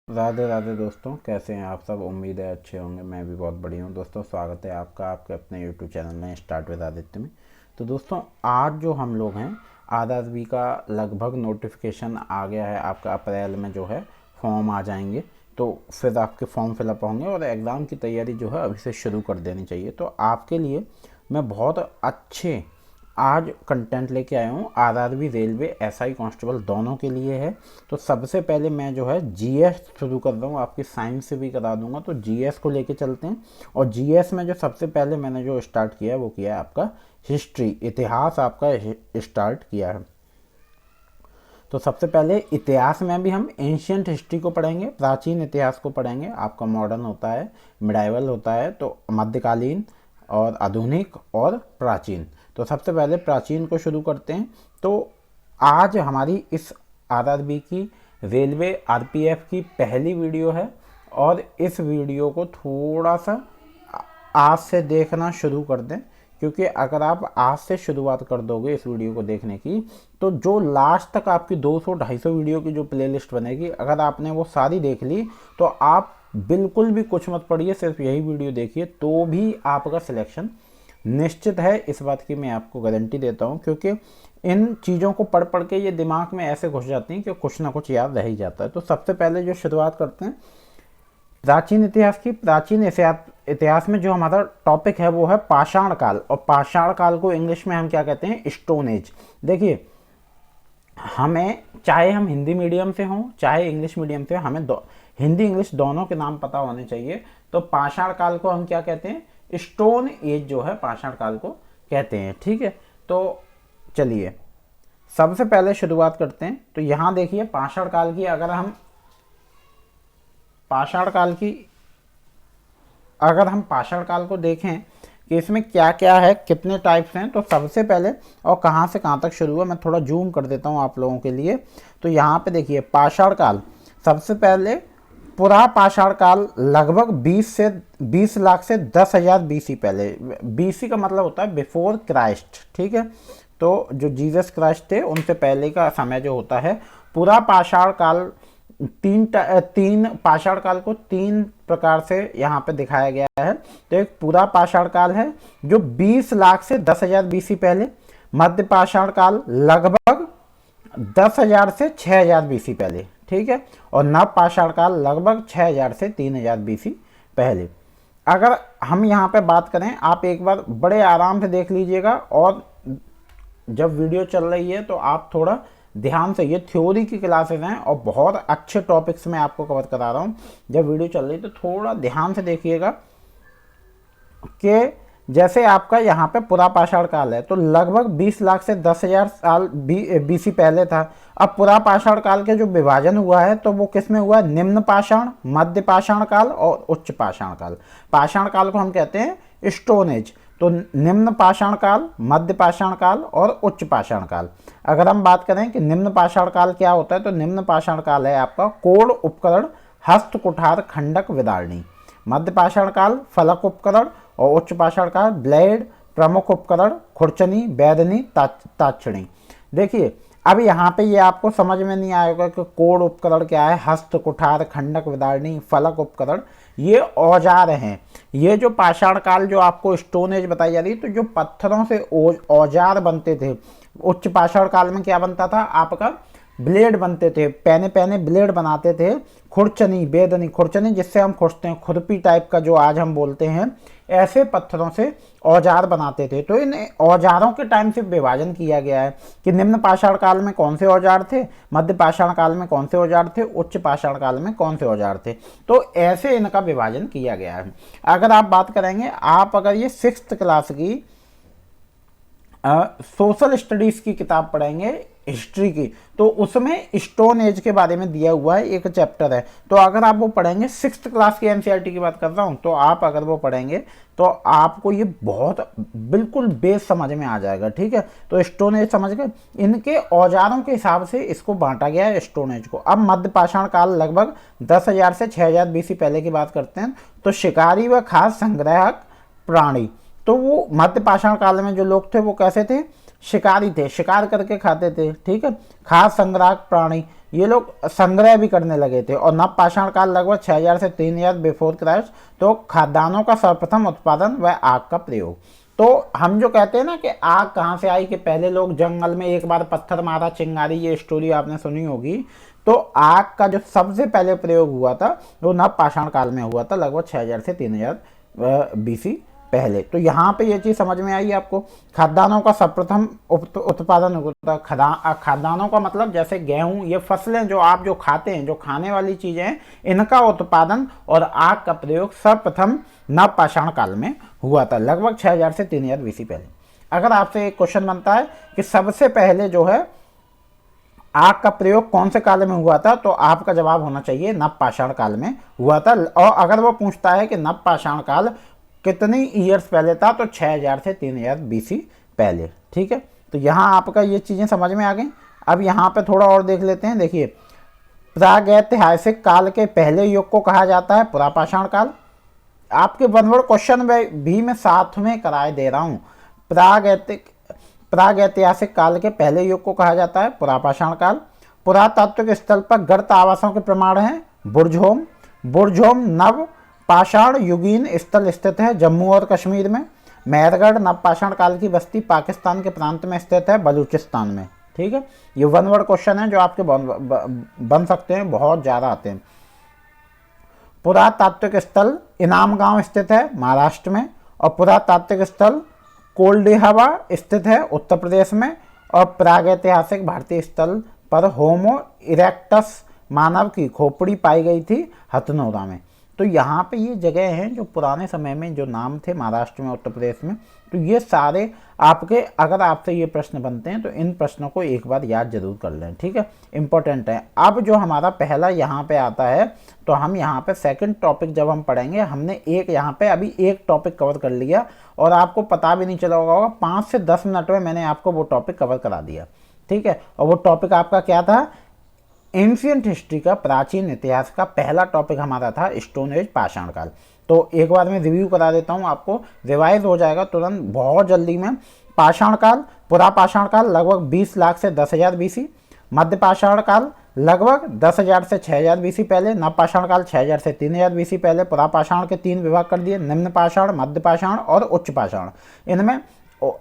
राधे राधे दोस्तों, कैसे हैं आप सब। उम्मीद है अच्छे होंगे। मैं भी बहुत बढ़िया हूँ दोस्तों। स्वागत है आपका आपके अपने यूट्यूब चैनल में स्टार्ट विद आदित्य में। तो दोस्तों, आज जो हम लोग हैं, आरआरबी का लगभग नोटिफिकेशन आ गया है। आपका अप्रैल में जो है फॉर्म आ जाएंगे, तो फिर आपके फॉर्म फिलअप होंगे और एग्ज़ाम की तैयारी जो है अभी से शुरू कर देनी चाहिए। तो आपके लिए मैं बहुत अच्छे आज कंटेंट लेके आया हूँ। आरआरबी, रेलवे, एसआई कांस्टेबल दोनों के लिए है। तो सबसे पहले मैं जो है जीएस शुरू कर रहा हूँ, आपकी साइंस से भी करा दूंगा। तो जीएस को लेके चलते हैं। और जीएस में जो सबसे पहले मैंने जो स्टार्ट किया है वो किया है आपका हिस्ट्री, इतिहास आपका स्टार्ट किया है। तो सबसे पहले इतिहास में भी हम एंशियंट हिस्ट्री को पढ़ेंगे, प्राचीन इतिहास को पढ़ेंगे। आपका मॉडर्न होता है, मिडाइवल होता है, तो मध्यकालीन और आधुनिक और प्राचीन। तो सबसे पहले प्राचीन को शुरू करते हैं। तो आज हमारी इस आरआरबी की, रेलवे आरपीएफ की पहली वीडियो है। और इस वीडियो को थोड़ा सा आज से देखना शुरू कर दें, क्योंकि अगर आप आज से शुरुआत कर दोगे इस वीडियो को देखने की, तो जो लास्ट तक आपकी 200-250 वीडियो की जो प्लेलिस्ट बनेगी, अगर आपने वो सारी देख ली तो आप बिल्कुल भी कुछ मत पढ़िए, सिर्फ यही वीडियो देखिए, तो भी आपका सिलेक्शन निश्चित है। इस बात की मैं आपको गारंटी देता हूँ, क्योंकि इन चीज़ों को पढ़ पढ़ के ये दिमाग में ऐसे घुस जाती हैं कि कुछ ना कुछ याद रह ही जाता है। तो सबसे पहले जो शुरुआत करते हैं प्राचीन इतिहास की। प्राचीन इतिहास में जो हमारा टॉपिक है वो है पाषाण काल। और पाषाण काल को इंग्लिश में हम क्या कहते हैं? Stone age. देखिए, हमें चाहे हम हिंदी मीडियम से हों चाहे इंग्लिश मीडियम से, हमें हिंदी इंग्लिश दोनों के नाम पता होने चाहिए। तो पाषाण काल को हम क्या कहते हैं? स्टोन एज जो है पाषाण काल को कहते हैं। ठीक है, तो चलिए सबसे पहले शुरुआत करते हैं। तो यहाँ देखिए पाषाण काल की, अगर हम पाषाण काल को देखें कि इसमें क्या क्या है, कितने टाइप्स हैं, तो सबसे पहले और कहाँ से कहाँ तक शुरू हुआ, मैं थोड़ा जूम कर देता हूँ आप लोगों के लिए। तो यहाँ पे देखिए पाषाण काल, सबसे पहले पुरा पाषाण काल लगभग 20 लाख से 10,000 बीसी पहले। बीसी का मतलब होता है बिफोर क्राइस्ट। ठीक है, तो जो जीसस क्राइस्ट थे उनसे पहले का समय जो होता है। पूरा पाषाण काल तीन पाषाण काल को तीन प्रकार से यहाँ पे दिखाया गया है। तो एक पूरा पाषाण काल है जो 20 लाख से 10,000 बीसी पहले। मध्य पाषाण काल लगभग 10,000 से 6,000 बीसी पहले। ठीक है, और नव पाषाण काल लगभग 6,000 से 3,000 बीसी पहले। अगर हम यहाँ पे बात करें, आप एक बार बड़े आराम से देख लीजिएगा, और जब वीडियो चल रही है तो आप थोड़ा ध्यान से, ये थ्योरी की क्लासेस हैं और बहुत अच्छे टॉपिक्स मैं आपको कवर करा रहा हूँ। जब वीडियो चल रही है तो थोड़ा ध्यान से देखिएगा कि जैसे आपका यहाँ पे पुरा पाषाण काल है तो लगभग 20 लाख से 10,000 साल बीसी पहले था। अब पुरा पाषाण काल के जो विभाजन हुआ है तो वो किस में हुआ? निम्न पाषाण, मध्य पाषाण काल और उच्च पाषाण काल। पाषाण काल को हम कहते हैं स्टोन एज। तो निम्न पाषाण काल, मध्य पाषाण काल और उच्च पाषाण काल। अगर हम बात करें कि निम्न पाषाण काल क्या होता है, तो निम्न पाषाण काल है आपका कोड़ उपकरण, हस्त कुठार, खंडक, विदारणी। मध्य पाषाण काल फलक उपकरण और उच्च पाषाण काल ब्लेड, प्रमुख उपकरण, खुरचनी, बैदनी, ताक्षणी। देखिए, अब यहाँ पे ये आपको समझ में नहीं आएगा कि कोड़ उपकरण क्या है, हस्त कुठार, खंडक, विदारणी, फलक उपकरण, ये औजार हैं। ये जो पाषाण काल जो आपको स्टोन एज बताई जा रही है, तो जो पत्थरों से औजार बनते थे। उच्च पाषाण काल में क्या बनता था? आपका ब्लेड बनते थे, पैने ब्लेड बनाते थे। खुरचनी, बेदनी, खुरचनी जिससे हम खुरचते हैं, खुरपी टाइप का जो आज हम बोलते हैं, ऐसे पत्थरों से औजार बनाते थे। तो इन औजारों के टाइम से विभाजन किया गया है कि निम्न पाषाण काल में कौन से औजार थे, मध्य पाषाण काल में कौन से औजार थे, उच्च पाषाण काल में कौन से औजार थे। तो ऐसे इनका विभाजन किया गया है। अगर आप बात करेंगे, आप अगर ये 6th क्लास की सोशल स्टडीज की किताब पढ़ेंगे हिस्ट्री की, तो उसमें स्टोन एज के बारे में दिया हुआ है, एक चैप्टर है। तो अगर आप वो पढ़ेंगे, 6th क्लास की एनसीईआरटी की बात कर रहा हूँ, तो आप अगर वो पढ़ेंगे तो आपको ये बहुत बिल्कुल बेस समझ में आ जाएगा। ठीक है, तो स्टोन एज समझ गए। इनके औजारों के हिसाब से इसको बांटा गया है स्टोन एज को। अब मध्य पाषाण काल लगभग 10,000 से 6,000 बीसी पहले की बात करते हैं। तो शिकारी व खाद्य संग्राहक प्राणी, तो वो मध्य पाषाण काल में जो लोग थे वो कैसे थे? शिकारी थे, शिकार करके खाते थे। ठीक है, खाद्य संग्राहक प्राणी, ये लोग संग्रह भी करने लगे थे। और नव पाषाण काल लगभग 6000 से 3000 बिफोर क्राइस्ट, तो खाद्यान्नों का सर्वप्रथम उत्पादन व आग का प्रयोग। तो हम जो कहते हैं ना कि आग कहाँ से आई, कि पहले लोग जंगल में एक बार पत्थर मारा चिंगारी, ये स्टोरी आपने सुनी होगी। तो आग का जो सबसे पहले प्रयोग हुआ था वो नव पाषाण काल में हुआ था, लगभग 6000 से 3000 BC पहले। तो यहाँ पे ये चीज़ समझ में आई आपको। खाद्यान्नों का सर्वप्रथम उत्पादन होता है। खाद्यान्नों का मतलब जैसे गेहूं, ये फसलें जो आप जो खाते हैं, जो खाने वाली चीज़ें हैं, इनका उत्पादन और आग का प्रयोग सर्वप्रथम नव पाषाण काल में हुआ था, लगभग 6000 से 3000 BC पहले। अगर आपसे एक क्वेश्चन बनता है कि सबसे पहले जो है आग का प्रयोग कौन से काल में हुआ था, तो आपका जवाब होना चाहिए नव पाषाण काल में हुआ था। और अगर वो पूछता है कि नव पाषाण काल कितनी ईयर्स पहले था, तो 6000 से 3000 BC पहले। ठीक है, तो यहाँ आपका ये चीज़ें समझ में आ गई। अब यहाँ पे थोड़ा और देख लेते हैं। देखिए, प्रागैतिहासिक काल के पहले युग को कहा जाता है पुरापाषाण काल। आपके वन वर्ड क्वेश्चन में भी मैं साथ में कराए दे रहा हूँ। प्रागैतिहासिक काल के पहले युग को कहा जाता है पुरापाषाण काल। पुरातात्विक स्थल पर गर्त आवासों के प्रमाण हैं बुर्जहोम। बुर्जहोम नव पाषाण युगीन स्थल स्थित है जम्मू और कश्मीर में। मेहरगढ़ नव पाषाण काल की बस्ती पाकिस्तान के प्रांत में स्थित है, बलूचिस्तान में। ठीक है, ये वन वर्ड क्वेश्चन है जो आपके बन सकते हैं, बहुत ज़्यादा आते हैं। पुरातात्विक स्थल इनाम गांव स्थित है महाराष्ट्र में, और पुरातात्विक स्थल कोल्डिहावा स्थित है उत्तर प्रदेश में। और प्रागैतिहासिक भारतीय स्थल पर होमो इरेक्टस मानव की खोपड़ी पाई गई थी हथनोरा में। तो यहाँ पे ये जगह हैं जो पुराने समय में जो नाम थे महाराष्ट्र में, उत्तर प्रदेश में। तो ये सारे आपके, अगर आपसे ये प्रश्न बनते हैं तो इन प्रश्नों को एक बार याद जरूर कर लें। ठीक है, इंपॉर्टेंट है। अब जो हमारा पहला यहाँ पे आता है, तो हम यहाँ पे सेकंड टॉपिक जब हम पढ़ेंगे, हमने एक यहाँ पे अभी एक टॉपिक कवर कर लिया और आपको पता भी नहीं चला होगा, 5 से 10 मिनट में मैंने आपको वो टॉपिक कवर करा दिया। ठीक है, और वो टॉपिक आपका क्या था? एंशिएंट हिस्ट्री का, प्राचीन इतिहास का पहला टॉपिक हमारा था स्टोन एज पाषाण काल। तो एक बार मैं रिव्यू करा देता हूँ, आपको रिवाइज हो जाएगा तुरंत बहुत जल्दी में। पाषाण काल, पुरा पाषाण काल लगभग 20 लाख से 10,000 BC। मध्य पाषाण काल लगभग 10,000 से 6,000 BC पहले। नव पाषाण काल 6,000 से 3,000 BC पहले। पुरा पाषाण के 3 विभाग कर दिए, निम्न पाषाण, मध्य पाषाण और उच्च पाषाण। इनमें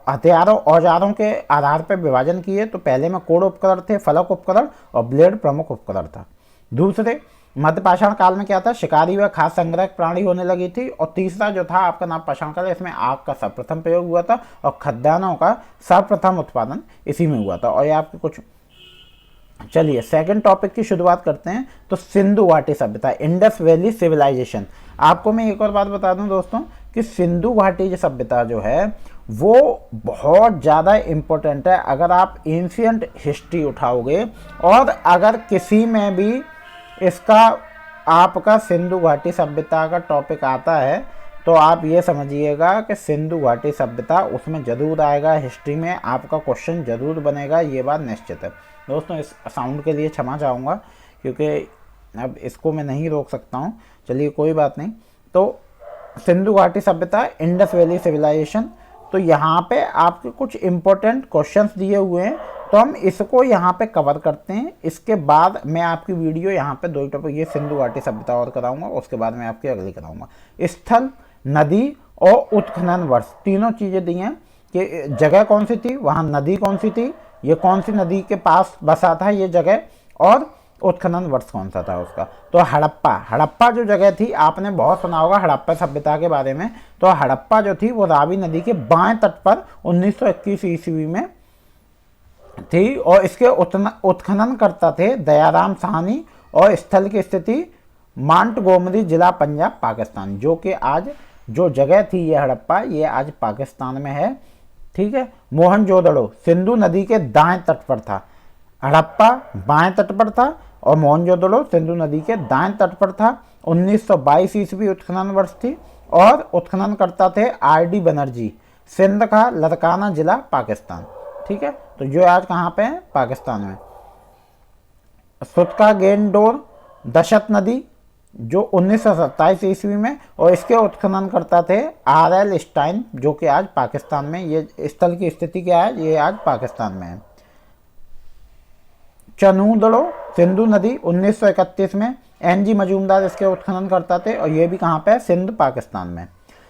हथियारों औजारों के आधार पर विभाजन किए। तो पहले में कोड़ उपकरण थे, फलक उपकरण और ब्लेड प्रमुख उपकरण था। दूसरे मध्य पाषाण काल में क्या था? शिकारी व खाद्य संग्रह प्राणी होने लगी थी। और तीसरा जो था आपका नव पाषाण काल, इसमें आग का सर्वप्रथम प्रयोग हुआ था और खाद्यान्नों का सर्वप्रथम उत्पादन इसी में हुआ था। और ये आपके कुछ, चलिए सेकंड टॉपिक की शुरुआत करते हैं। तो सिंधु घाटी सभ्यता, इंडस वैली सिविलाइजेशन। आपको मैं एक और बात बता दूं दोस्तों कि सिंधु घाटी सभ्यता जो है वो बहुत ज़्यादा इम्पोर्टेंट है। अगर आप एंशिएंट हिस्ट्री उठाओगे और अगर किसी में भी इसका आपका सिंधु घाटी सभ्यता का टॉपिक आता है, तो आप ये समझिएगा कि सिंधु घाटी सभ्यता उसमें ज़रूर आएगा, हिस्ट्री में आपका क्वेश्चन ज़रूर बनेगा, ये बात निश्चित है। दोस्तों इस साउंड के लिए क्षमा चाहूँगा क्योंकि अब इसको मैं नहीं रोक सकता हूँ। चलिए कोई बात नहीं। तो सिंधु घाटी सभ्यता, इंडस वैली सिविलाइजेशन, तो यहाँ पे आपके कुछ इम्पोर्टेंट क्वेश्चंस दिए हुए हैं, तो हम इसको यहाँ पे कवर करते हैं। इसके बाद मैं आपकी वीडियो यहाँ पे 2 टॉपिक, ये सिंधु घाटी सभ्यता और कराऊंगा, उसके बाद मैं आपकी अगली कराऊंगा। स्थल, नदी और उत्खनन वर्ष, तीनों चीज़ें दी हैं कि जगह कौन सी थी, वहाँ नदी कौन सी थी, ये कौन सी नदी के पास बसा था ये जगह, और उत्खनन वर्ष कौन सा था उसका। तो हड़प्पा जो जगह थी, आपने बहुत सुना होगा हड़प्पा सभ्यता के बारे में। तो हड़प्पा जो थी वो रावी नदी के बाएं तट पर 1921 ईस्वी में थी और इसके उत्खनन करता थे दयाराम साहनी। और स्थल की स्थिति मांटगोमरी जिला, पंजाब, पाकिस्तान, जो कि आज जो जगह थी ये हड़प्पा, ये आज पाकिस्तान में है। ठीक है, मोहनजोदड़ो सिंधु नदी के दाएं तट पर था। हड़प्पा बाएं तट पर था और मोहनजोदड़ो सिंधु नदी के दाएं तट पर था। 1922 ईस्वी उत्खनन वर्ष थी और उत्खनन करता थे RD बनर्जी, सिंध का लड़काना जिला, पाकिस्तान। ठीक है, तो जो आज कहाँ पे है? पाकिस्तान में। सुतका गेंडोर दशत नदी, जो 1927 ईस्वी में, और इसके उत्खनन करता थे RL स्टाइन, जो कि आज पाकिस्तान में। ये स्थल की स्थिति क्या है? ये आज पाकिस्तान में है। चनूदड़ो सिंधु नदी 1931 में, एनजी मजूमदार इसके उत्खनन करता थे और ये भी कहाँ पे है, सिंध पाकिस्तान में।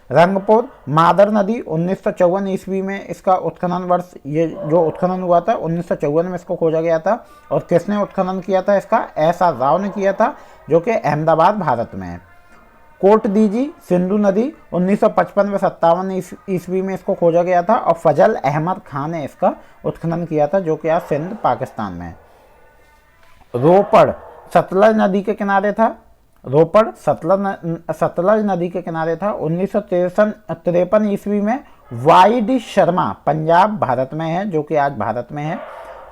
रंगपुर मादर नदी 1954 ईस्वी में इसका उत्खनन वर्ष, ये जो उत्खनन हुआ था 1954 में इसको खोजा गया था। और किसने उत्खनन किया था इसका, एस.आर. राव ने किया था, जो कि अहमदाबाद भारत में है। कोट दीजी सिंधु नदी 1955 में 57 ईस्वी में इसको खोजा गया था और फजल अहमद खान ने इसका उत्खनन किया था, जो कि आज सिंध पाकिस्तान में है। रोपड़ सतलज नदी के किनारे था, रोपड़ सतलज नदी के किनारे था। 1953 ईस्वी में वाई.डी. शर्मा पंजाब भारत में है, जो कि आज भारत में है।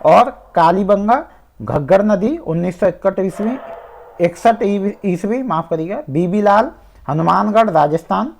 और कालीबंगा घग्गर नदी 1961 ईस्वी माफ करिएगा, बीबी लाल हनुमानगढ़ राजस्थान।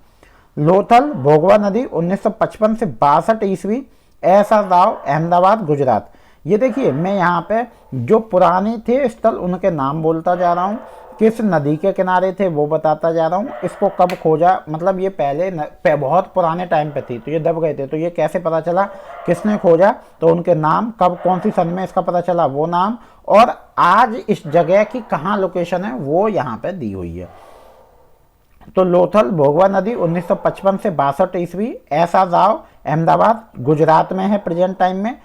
लोथल भोगवा नदी 1955 से 62 ईस्वी, एस.आर. राव अहमदाबाद गुजरात। ये देखिए मैं यहाँ पे जो पुराने थे स्थल उनके नाम बोलता जा रहा हूँ, किस नदी के किनारे थे वो बताता जा रहा हूँ, इसको कब खोजा, मतलब ये पहले बहुत पुराने टाइम पे थी तो ये दब गए थे, तो ये कैसे पता चला किसने खोजा, तो उनके नाम, कब कौन सी सन में इसका पता चला वो नाम, और आज इस जगह की कहाँ लोकेशन है वो यहाँ पे दी हुई है। तो लोथल भोगवा नदी 1955 से 62 ईस्वी, एस.आर. राव अहमदाबाद गुजरात में है प्रेजेंट टाइम में।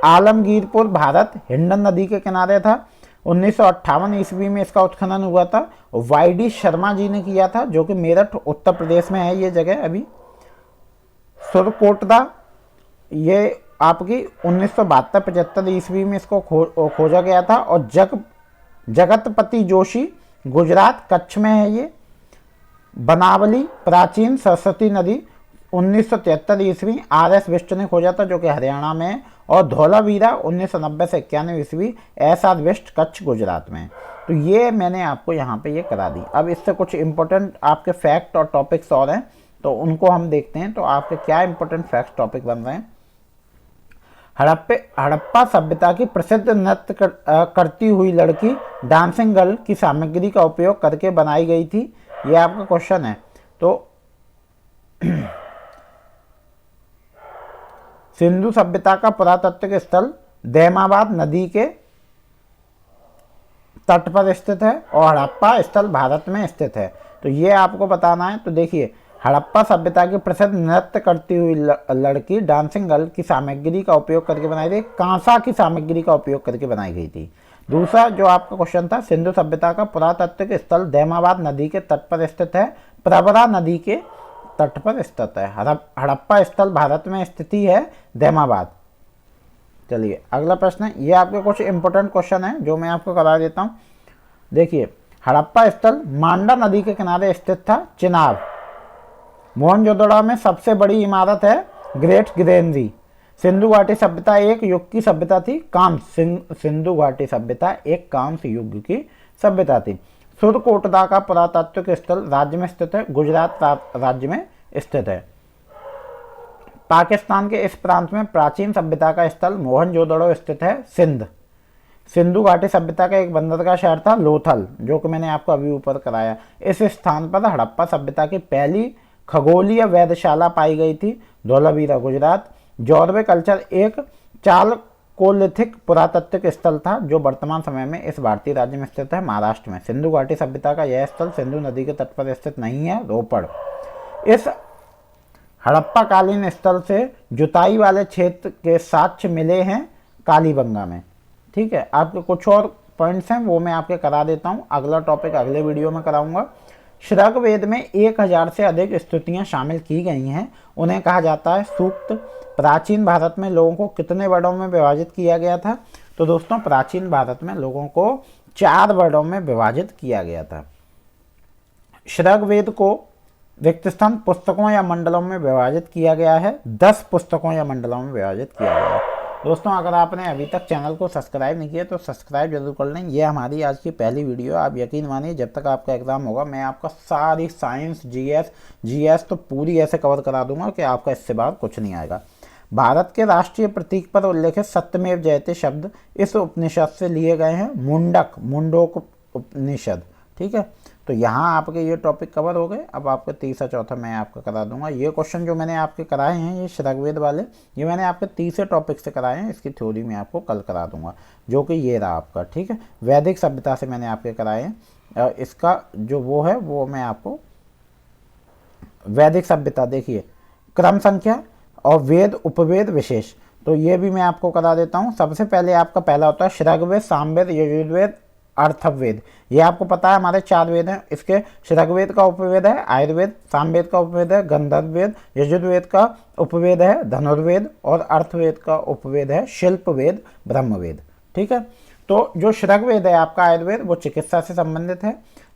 आलमगीरपुर भारत हिंडन नदी के किनारे था, 1958 ईस्वी में इसका उत्खनन हुआ था। वाई.डी. शर्मा जी ने किया था, जो कि मेरठ उत्तर प्रदेश में है ये जगह अभी। सुरकोटदा ये आपकी 1972-75 ईस्वी में इसको खोजा गया था। और जगतपति जोशी गुजरात कच्छ में है ये। बनावली प्राचीन सरस्वती नदी 1973 ईस्वी, आर.एस. बिष्ट ने खोजा था, जो कि हरियाणा में है। और धौलावीरा 1990 से 91 ईस्वी, एस.आर. बिष्ट कच्छ गुजरात में। तो ये मैंने आपको यहाँ पे ये करा दी। अब इससे कुछ इंपॉर्टेंट आपके फैक्ट और टॉपिक्स और हैं, तो उनको हम देखते हैं। तो आपके क्या इंपॉर्टेंट फैक्ट टॉपिक बन रहे हैं। हड़प्पा सभ्यता की प्रसिद्ध नृत्य करती हुई लड़की डांसिंग गर्ल की सामग्री का उपयोग करके बनाई गई थी, ये आपका क्वेश्चन है। तो सिंधु सभ्यता का पुरातात्विक स्थल दैमाबाद नदी के तट पर स्थित है और हड़प्पा स्थल भारत में स्थित है। तो ये आपको बताना है। तो देखिए हड़प्पा सभ्यता की प्रसिद्ध नृत्य करती हुई लड़की डांसिंग गर्ल की सामग्री का उपयोग करके बनाई गई, कांसा की सामग्री का उपयोग करके बनाई गई थी। दूसरा जो आपका क्वेश्चन था, सिंधु सभ्यता का पुरातात्विक स्थल दैमाबाद नदी के तट पर स्थित है, प्रवरा नदी के तट पर स्थित है। हड़प्पा स्थल भारत में स्थिति है दैमाबाद। चलिए अगला प्रश्न है, ये आपके कुछ इंपॉर्टेंट क्वेश्चन है जो मैं आपको करा देता हूँ। देखिए हड़प्पा स्थल मांडा नदी के किनारे स्थित था, चिनाब। मोहनजोदड़ो में सबसे बड़ी इमारत है ग्रेट ग्रेनरी। सिंधु घाटी सभ्यता एक युग की सभ्यता थी, सिंधु घाटी सभ्यता एक कांस्य युग की सभ्यता थी। सुरकोटदा का पुरातात्विक स्थल राज्य में स्थित है, गुजरात राज्य में स्थित है। पाकिस्तान के इस प्रांत में प्राचीन सभ्यता का स्थल मोहनजोदड़ो स्थित है, सिंध। सिंधु घाटी सभ्यता का एक बंदरगाह शहर था लोथल, जो कि मैंने आपको अभी ऊपर कराया। इस स्थान पर हड़प्पा सभ्यता की पहली खगोलीय वेधशाला पाई गई थी, धौलावीरा गुजरात। जॉर्वे कल्चर एक चालकोलिथिक पुरातात्विक स्थल था, जो वर्तमान समय में इस भारतीय राज्य में स्थित है, महाराष्ट्र में। सिंधु घाटी सभ्यता का यह स्थल सिंधु नदी के तट पर स्थित नहीं है, रोपड़। इस हड़प्पा कालीन स्थल से जुताई वाले क्षेत्र के साक्ष्य मिले हैं कालीबंगा में। ठीक है, आपके कुछ और पॉइंट्स हैं वो मैं आपके करा देता हूँ, अगला टॉपिक अगले वीडियो में कराऊंगा। श्रग वेद में 1000 से अधिक स्तुतियाँ शामिल की गई हैं, उन्हें कहा जाता है सूक्त। प्राचीन भारत में लोगों को कितने वर्णों में विभाजित किया गया था? तो दोस्तों प्राचीन भारत में लोगों को 4 वर्णों में विभाजित किया गया था। श्रग वेद को रिक्त स्थान पुस्तकों या मंडलों में विभाजित किया गया है, 10 पुस्तकों या मंडलों में विभाजित किया गया है। दोस्तों अगर आपने अभी तक चैनल को सब्सक्राइब नहीं किया तो सब्सक्राइब जरूर कर लें। ये हमारी आज की पहली वीडियो। आप यकीन मानिए जब तक आपका एग्ज़ाम होगा मैं आपका सारी साइंस जीएस तो पूरी ऐसे कवर करा दूंगा कि आपका इससे बाहर कुछ नहीं आएगा। भारत के राष्ट्रीय प्रतीक पर उल्लेखित सत्यमेव जयते शब्द इस उपनिषद से लिए गए हैं, मुंडोक उपनिषद। ठीक है। तो यहाँ आपके ये टॉपिक कवर हो गए। अब आपका तीसरा चौथा मैं आपका करा दूंगा। ये क्वेश्चन जो मैंने आपके कराए हैं, ये ऋग्वेद वाले, ये मैंने आपके तीसरे टॉपिक से कराए हैं। इसकी थ्योरी मैं आपको कल करा दूंगा, जो कि ये रहा आपका, ठीक है। वैदिक सभ्यता से मैंने आपके कराए हैं। इसका जो वो है वो मैं आपको, वैदिक सभ्यता देखिए, क्रम संख्या और वेद उपवेद विशेष, तो ये भी मैं आपको करा देता हूँ। सबसे पहले आपका पहला होता है ऋग्वेद, सामवेद, यजुर्वेद, अर्थवेद। ये आपको पता है हमारे 4 वेद हैं। इसके ऋग्वेद का उपवेद है आयुर्वेद, सामवेद का उपवेद है गंधर्ववेद, यजुर्वेद का उपवेद है धनुर्वेद और अर्थवेद का उपवेद है शिल्पवेद ब्रह्मवेद, ठीक है। तो जो ऋग्वेद है आपका आयुर्वेद, वो चिकित्सा से संबंधित है।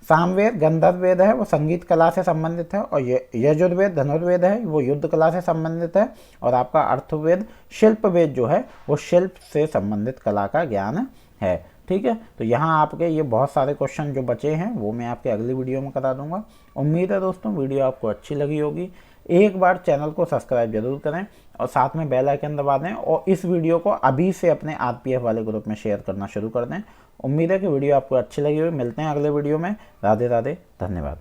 सामवेद गंधर्ववेद है, वो संगीत कला से संबंधित है। और यजुर्वेद धनुर्वेद है, वो युद्ध कला से संबंधित है। और आपका अर्थवेद शिल्पवेद जो है, वो शिल्प से संबंधित कला का ज्ञान है, ठीक है। तो यहाँ आपके ये बहुत सारे क्वेश्चन जो बचे हैं वो मैं आपके अगली वीडियो में करा दूंगा। उम्मीद है दोस्तों वीडियो आपको अच्छी लगी होगी। एक बार चैनल को सब्सक्राइब जरूर करें और साथ में बेल आइकन दबा दें, और इस वीडियो को अभी से अपने आरपीएफ वाले ग्रुप में शेयर करना शुरू कर दें। उम्मीद है कि वीडियो आपको अच्छी लगी होगी। मिलते हैं अगले वीडियो में। राधे राधे, धन्यवाद।